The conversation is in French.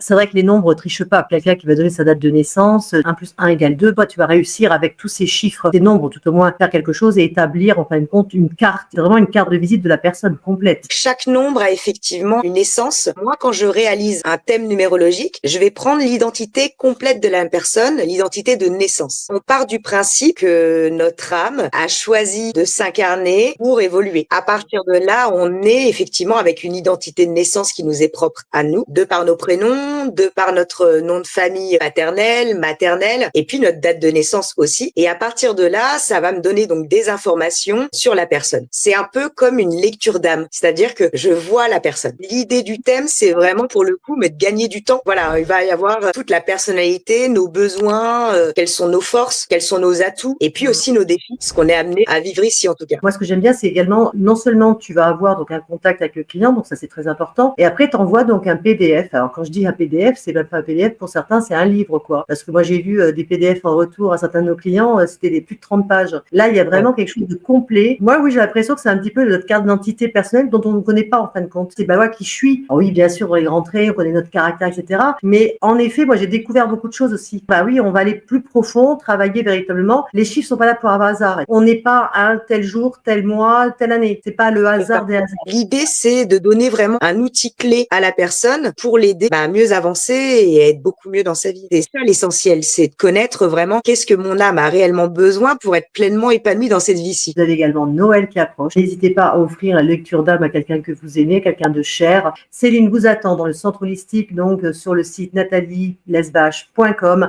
C'est vrai que les nombres trichent pas. Quelqu'un qui va donner sa date de naissance, 1 plus 1 égale 2, toi, tu vas réussir avec tous ces chiffres, ces nombres, tout au moins, faire quelque chose et établir, en fin de compte, une carte. C'est vraiment une carte de visite de la personne complète. Chaque nombre a effectivement une essence. Moi, quand je réalise un thème numérologique, je vais prendre l'identité complète de la personne, l'identité de naissance. On part du principe que notre âme a choisi de s'incarner pour évoluer. À partir de là, on est effectivement avec une identité de naissance qui nous est propre à nous, de par nos prénoms, de par notre nom de famille paternel, maternel, et puis notre date de naissance aussi. Et à partir de là, ça va me donner donc des informations sur la personne. C'est un peu comme une lecture d'âme, c'est-à-dire que je vois la personne. L'idée du thème, c'est vraiment pour le coup, mais de gagner du temps. Voilà, il va y avoir toute la personnalité, nos besoins, quelles sont nos forces, quels sont nos atouts, et puis aussi nos défis, ce qu'on est amené à vivre ici en tout cas. Moi, ce que j'aime bien, c'est également, non seulement tu vas avoir donc un contact avec le client, donc ça c'est très important, et après tu envoies donc un PDF. Alors quand je dis un PDF, c'est même pas un PDF, pour certains c'est un livre quoi. Parce que moi j'ai vu des PDF en retour à certains de nos clients, c'était des plus de 30 pages. Là, il y a vraiment quelque chose de complet. Moi, oui, j'ai l'impression que c'est un petit peu notre carte d'identité personnelle dont on ne connaît pas en fin de compte. C'est bah ouais, qui je suis. Alors, oui, bien sûr, on est rentré, on connaît notre caractère, etc. Mais en effet, moi j'ai découvert beaucoup de choses aussi. Bah oui, on va aller plus profond, travailler véritablement. Les chiffres sont pas là pour un hasard. On n'est pas à un tel jour, tel mois, telle année. C'est pas le hasard des hasards. L'idée, c'est de donner vraiment un outil clé à la personne pour l'aider à mieux avancer et à être beaucoup mieux dans sa vie. C'est ça l'essentiel, c'est de connaître vraiment qu'est-ce que mon âme a réellement besoin pour être pleinement épanouie dans cette vie-ci. Vous avez également Noël qui approche. N'hésitez pas à offrir la lecture d'âme à quelqu'un que vous aimez, quelqu'un de cher. Céline vous attend dans le centre holistique, donc sur le site natalielesbach.com.